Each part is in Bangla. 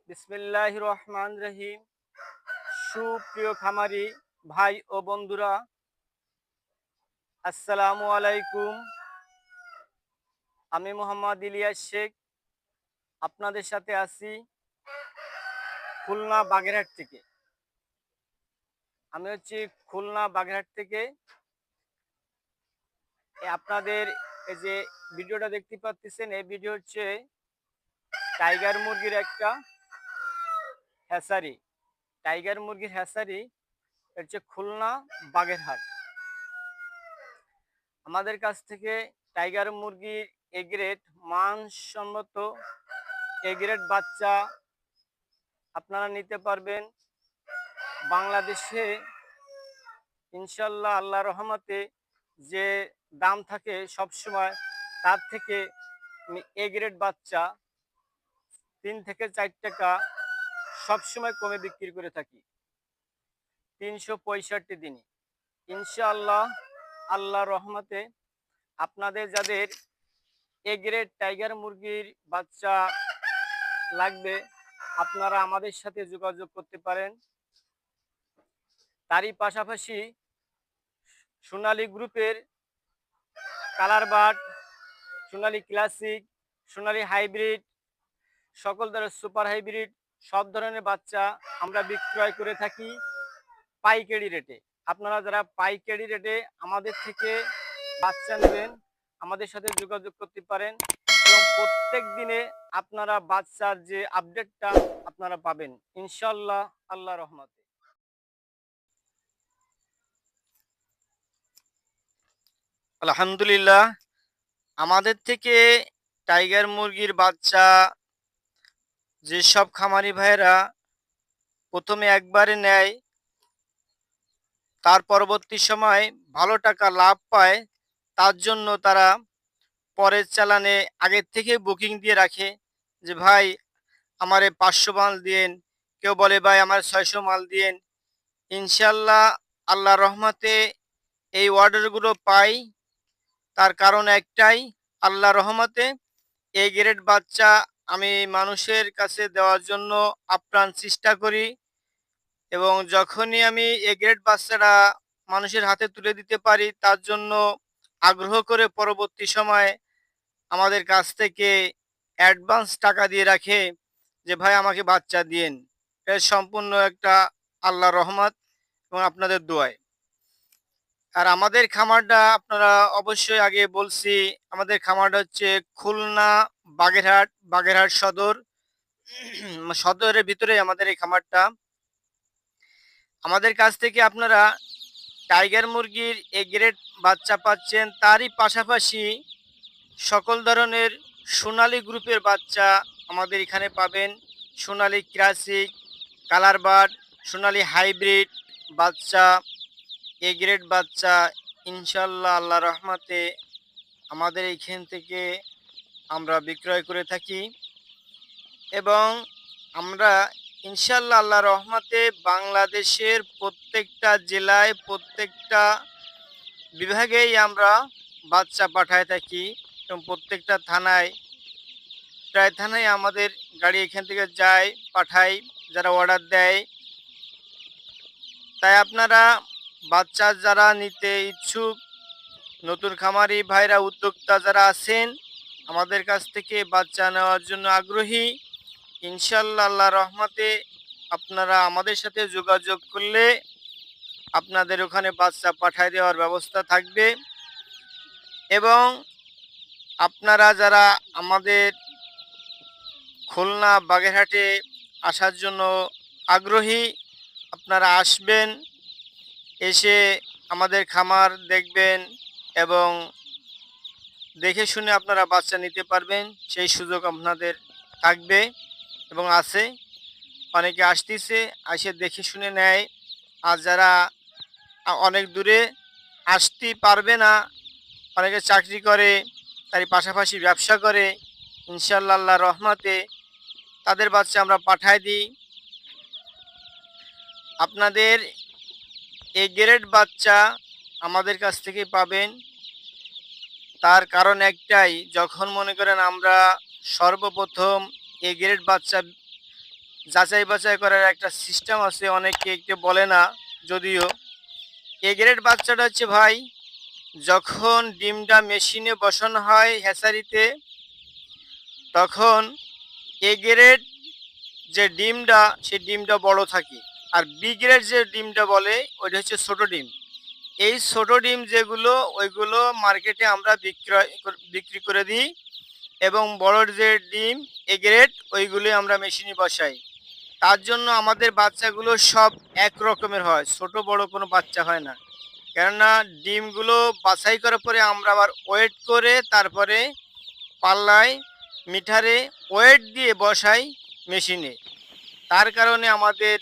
বিসমিল্লাহির রহমানির রহিম। সুপ্রিয় খামারি ভাই ও বন্ধুরা, আসসালামু আলাইকুম। আমি মোহাম্মদ ইলিয়াস শেখ আপনাদের সাথে আছি খুলনা বাগেরহাট থেকে। আমি হচ্ছি খুলনা বাগেরহাট থেকে। আপনাদের এই যে ভিডিওটা দেখতে পাচ্ছেন, এই ভিডিও হচ্ছে টাইগার মুরগির একটা হ্যাচারি। টাইগার মুরগির হ্যাচারি হচ্ছে খুলনা বাগেরহাট। আমাদের কাছ থেকে টাইগার মুরগির এ গ্রেড মানসম্মত এ গ্রেড বাচ্চা আপনারা নিতে পারবেন। বাংলাদেশে ইনশাল্লাহ আল্লাহর রহমতে যে দাম থাকে সবসময়, তার থেকে এ গ্রেড বাচ্চা 3 থেকে 4 টাকা সবসময় কমে বিক্রি করে থাকি 365 দিনে। ইনশাআল্লাহ আল্লাহর রহমতে আপনাদের যাদের এ গ্রেড টাইগার মুরগির বাচ্চা লাগবে, আপনারা আমাদের সাথে যোগাযোগ করতে পারেন। তারই পাশাপাশি সোনালী গ্রুপের কালার বার্ড, সোনালী ক্লাসিক, সোনালী হাইব্রিড, সকল ধরনের সুপার হাইব্রিড সব ধরনের বাচ্চা আমরা বিক্রয় করে থাকি পাইকারি রেটে। আপনারা যারা পাইকারি রেটে আমাদের থেকে বাচ্চা নেবেন, আমাদের সাথে যোগাযোগ করতে পারেন এবং প্রত্যেক দিনে আপনারা বাচ্চার যে আপডেটটা আপনারা পাবেন ইনশাল্লাহ আল্লাহ রহমতে। আলহামদুলিল্লাহ, আমাদের থেকে টাইগার মুরগির বাচ্চা যেসব খামারি ভাইয়েরা প্রথমে একবারে নেয়, তার পরবর্তী সময় ভালো টাকা লাভ পায়, তার জন্য তারা পরের চালানে আগের থেকে বুকিং দিয়ে রাখে যে ভাই আমারে 500 মাল দিয়েন, কেউ বলে ভাই আমার 600 মাল দিয়েন। ইনশাল্লাহ আল্লাহর রহমতে এই অর্ডারগুলো পাই, তার কারণ একটাই, আল্লাহর রহমতে এই গ্রেড বাচ্চা আমি মানুষের কাছে দেওয়ার জন্য আপ্রাণ চেষ্টা করি এবং যখনই আমি এ গ্রেড বাচ্চাটা মানুষের হাতে তুলে দিতে পারি, তার জন্য আগ্রহ করে পরবর্তী সময়ে আমাদের কাছ থেকে অ্যাডভান্স টাকা দিয়ে রাখে যে ভাই আমাকে বাচ্চা দিয়েন। এর সম্পূর্ণ একটা আল্লাহর রহমত এবং আপনাদের দোয়ায়। আর আমাদের খামারটা আপনারা অবশ্যই আগে বলছি, আমাদের খামারটা হচ্ছে খুলনা বাগেরহাট, বাগেরহাট সদর সদরের ভিতরে আমাদের এই খামারটা। আমাদের কাছ থেকে আপনারা টাইগার মুরগির এ গ্রেড বাচ্চা পাচ্ছেন, তারই পাশাপাশি সকল ধরনের সোনালী গ্রুপের বাচ্চা আমাদের এখানে পাবেন। সোনালী ক্লাসিক, কালার বার্ড, সোনালী হাইব্রিড বাচ্চা, এ গ্রেড বাচ্চা ইনশাল্লাহ আল্লাহ রহমতে আমাদের এইখান থেকে আমরা বিক্রয় করে থাকি এবং আমরা ইনশাল্লাহ আল্লাহ রহমতে বাংলাদেশের প্রত্যেকটা জেলায়, প্রত্যেকটা বিভাগেই আমরা বাচ্চা পাঠায় থাকি এবং প্রত্যেকটা থানায়, প্রায় থানায় আমাদের গাড়ি এখান থেকে যায়, পাঠাই যারা অর্ডার দেয়। তাই আপনারা বাচ্চা যারা নিতে ইচ্ছুক, নতুন খামারি ভাইরা, উদ্যোক্তা যারা আছেন আমাদের কাছ থেকে বাচ্চা নেওয়ার জন্য আগ্রহী, ইনশাল্লাহ আল্লাহ রহমতে আপনারা আমাদের সাথে যোগাযোগ করলে আপনাদের ওখানে বাচ্চা পাঠায় দেওয়ার ব্যবস্থা থাকবে। এবং আপনারা যারা আমাদের খুলনা বাগেরহাটে আসার জন্য আগ্রহী, আপনারা আসবেন, এসে আমাদের খামার দেখবেন এবং দেখে শুনে আপনারা বাচ্চা নিতে পারবেন, সেই সুযোগ আপনাদের থাকবে এবং আছে। অনেকে আসতেছে, এসে দেখে শুনে নেয়। আর যারা অনেক দূরে আসতে পারবে না, অনেকে চাকরি করে, তার পাশাপাশি ব্যবসা করে, ইনশাল্লাহ আল্লাহর রহমতে তাদের বাচ্চা আমরা পাঠায় দিই। আপনাদের এ গ্রেড বাচ্চা আমাদের কাছ থেকে পাবেন, তার কারণ একটাই, যখন মনে করেন আমরা সর্বপ্রথম এ গ্রেড বাচ্চা যাচাই বাছাই করার একটা সিস্টেম আছে, অনেকে একটু বলে না যদিও। এ গ্রেড বাচ্চাটা হচ্ছে ভাই, যখন ডিমটা মেশিনে বসানো হয় হ্যাচারিতে, তখন এ গ্রেড যে ডিমটা, সেই ডিমটা বড় থাকে। আর বি গ্রেড যে ডিমটা বলে, ওইটা হচ্ছে ছোট ডিম। এই ছোট ডিম যেগুলো, ওইগুলো মার্কেটে আমরা বিক্রি করে দিই। এবং বড় যে ডিম এ গ্রেড, ওইগুলি আমরা মেশিনে বসাই। তার জন্য আমাদের বাচ্চাগুলো সব এক রকমের হয়, ছোট বড় কোনো বাচ্চা হয় না। কেননা ডিমগুলো বাছাই করার পরে আমরা আবার ওয়েট করে তারপরে পাল্লায় মিটারে ওয়েট দিয়ে বসাই মেশিনে। তার কারণে আমাদের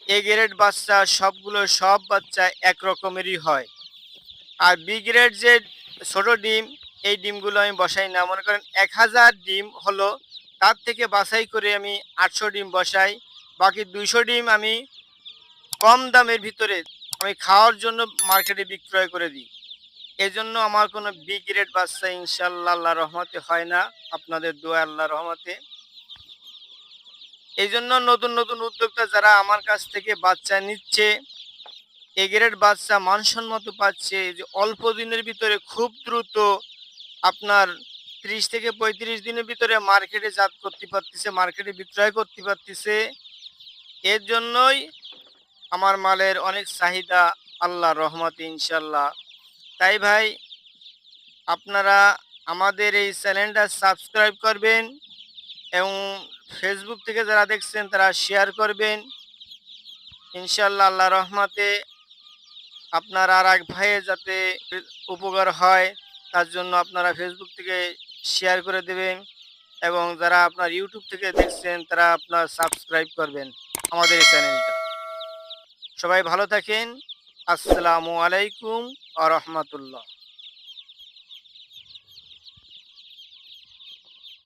এ গ্রেড বাচ্চা সবগুলো, সব বাচ্চা এক রকমেরই হয়। আর বি গ্রেড যে ছোট ডিম, এই ডিমগুলো আমি বসাই না। মনে করেন 1000 ডিম হলো, তার থেকে বাছাই করে আমি 800 ডিম বসাই। বাকি 200 ডিম আমি কম দামের ভিতরে আমি খাওয়ার জন্য মার্কেটে বিক্রয় করে দিই। এজন্য আমার কোনো বি গ্রেড বাচ্চা ইনশাল্লাহ আল্লাহর রহমতে হয় না, আপনাদের দোয়া আল্লাহর রহমতে। এই জন্য নতুন নতুন উদ্যোক্তা যারা আমার কাছ থেকে বাচ্চা নিচ্ছে, এ গ্রেড বাচ্চা মানসম্মত পাচ্ছে, যে অল্প দিনের ভিতরে খুব দ্রুত আপনার 30 থেকে 35 দিনের ভিতরে মার্কেটে জাত করতে পারতেছে, মার্কেটে বিক্রয় করতে পারতেছে। এর জন্যই আমার মালের অনেক চাহিদা আল্লাহর রহমতে ইনশাল্লাহ। তাই ভাই, আপনারা আমাদের এই চ্যানেলটা সাবস্ক্রাইব করবেন এবং ফেসবুক থেকে যারা দেখছেন তারা শেয়ার করবেন। ইনশাল্লাহ আল্লাহ রহমতে আপনার আর এক ভাইয়ের যাতে উপকার হয়, তার জন্য আপনারা ফেসবুক থেকে শেয়ার করে দেবেন। এবং যারা আপনার ইউটিউব থেকে দেখছেন তারা আপনার সাবস্ক্রাইব করবেন আমাদের এই চ্যানেলটা। সবাই ভালো থাকেন। আসসালামু আলাইকুম ওয়া রাহমাতুল্লাহ।